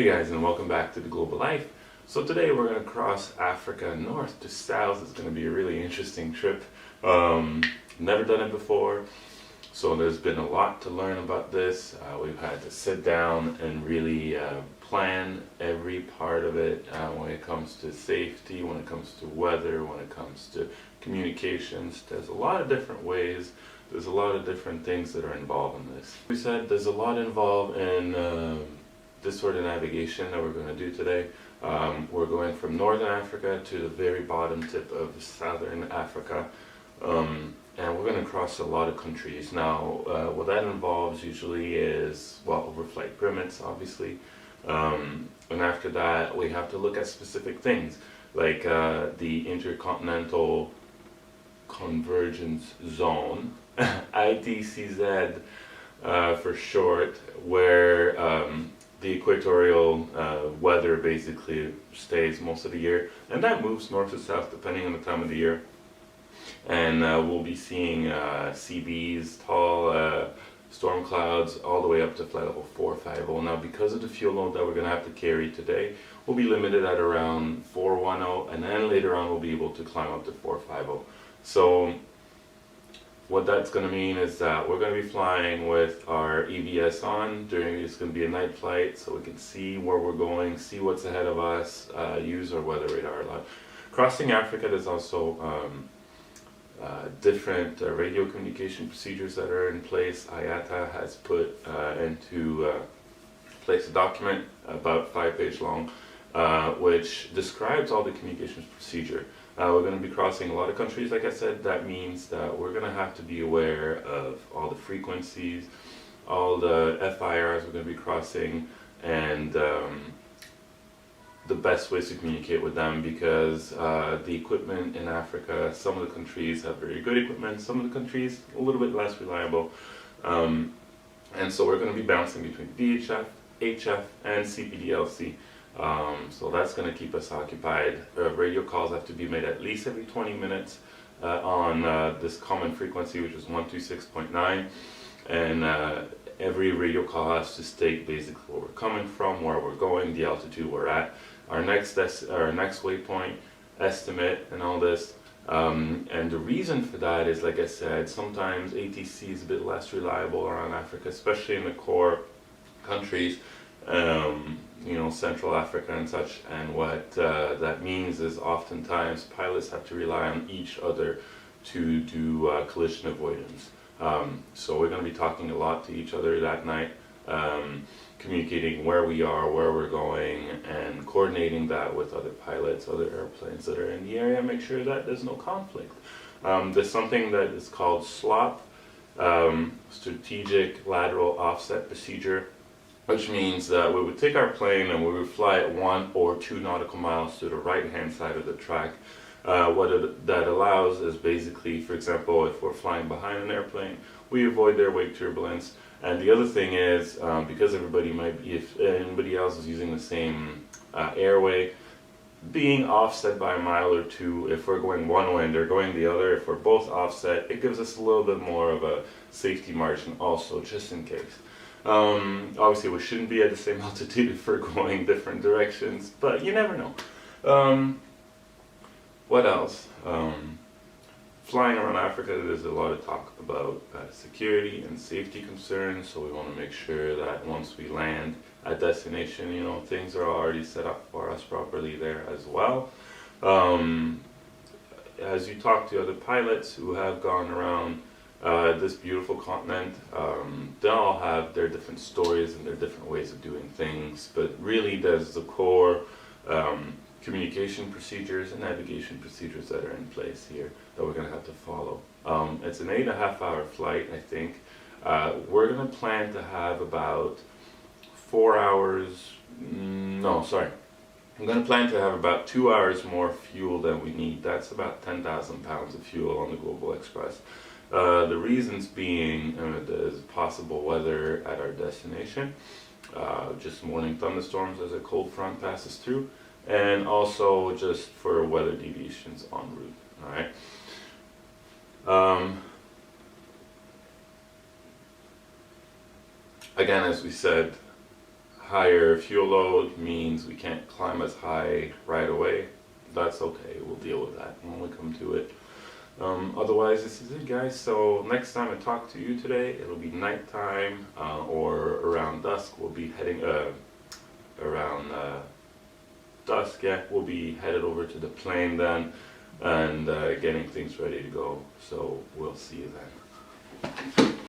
Hey guys, and welcome back to The Global Life. So today we're going to cross Africa north to south. It's going to be a really interesting trip. Never done it before, so there's been a lot to learn about this. We've had to sit down and really plan every part of it when it comes to safety, when it comes to weather, when it comes to communications. There's a lot of different ways. There's a lot of different things that are involved in this. We said there's a lot involved in this sort of navigation that we're going to do today. We're going from northern Africa to the very bottom tip of southern Africa, and we're going to cross a lot of countries. Now, what that involves usually is, well, overflight permits, obviously, and after that we have to look at specific things like the Intercontinental Convergence Zone, ITCZ for short, where the equatorial weather basically stays most of the year, and that moves north to south depending on the time of the year. And we'll be seeing CBs, tall storm clouds, all the way up to flight level 450. Now, because of the fuel load that we're going to have to carry today, we'll be limited at around 410, and then later on we'll be able to climb up to 450. So what that's going to mean is that we're going to be flying with our EVS on. It's going to be a night flight, so we can see where we're going, see what's ahead of us, use our weather radar a lot. Crossing Africa, there's also different radio communication procedures that are in place. IATA has put into place a document about 5 page long, which describes all the communications procedure. We're going to be crossing a lot of countries, like I said. That means that we're going to have to be aware of all the frequencies, all the FIRs we're going to be crossing, and the best ways to communicate with them, because the equipment in Africa, some of the countries have very good equipment, some of the countries a little bit less reliable. And so we're going to be bouncing between VHF, HF, and CPDLC. So that's going to keep us occupied. Radio calls have to be made at least every 20 minutes on this common frequency, which is 126.9, and every radio call has to state basically where we're coming from, where we're going, the altitude we're at, our next waypoint, estimate, and all this. And the reason for that is, like I said, sometimes ATC is a bit less reliable around Africa, especially in the core countries. Central Africa and such, and what that means is oftentimes pilots have to rely on each other to do collision avoidance. So we're going to be talking a lot to each other that night, communicating where we are, where we're going, and coordinating that with other pilots, other airplanes that are in the area, make sure that there's no conflict. There's something that is called SLOP, Strategic Lateral Offset Procedure, which means that we would take our plane and we would fly at 1 or 2 nautical miles to the right hand side of the track. That allows is basically, for example, if we're flying behind an airplane, we avoid their wake turbulence. And the other thing is, because if anybody else is using the same airway, being offset by a mile or two, if we're going one way and they're going the other, if we're both offset, it gives us a little bit more of a safety margin also, just in case. Obviously we shouldn't be at the same altitude if we're going different directions, but you never know. What else? Flying around Africa, there's a lot of talk about security and safety concerns, so we want to make sure that once we land at destination, things are already set up for us properly there as well. As you talk to other pilots who have gone around this beautiful continent, they all have their different stories and their different ways of doing things, but really there's the core communication procedures and navigation procedures that are in place here that we're going to have to follow. It's an 8.5-hour flight, I think. We're going to plan to have about 4 hours, I'm going to plan to have about 2 hours more fuel than we need. That's about 10,000 pounds of fuel on the Global Express. The reasons being there's possible weather at our destination, just morning thunderstorms as a cold front passes through, and also just for weather deviations en route. Alright. Again, as we said, higher fuel load means we can't climb as high right away. That's okay, we'll deal with that when we come to it. Otherwise, this is it, guys. So next time I talk to you today, it'll be nighttime or around dusk. We'll be heading around dusk. Yeah, we'll be headed over to the plane then and getting things ready to go. So we'll see you then.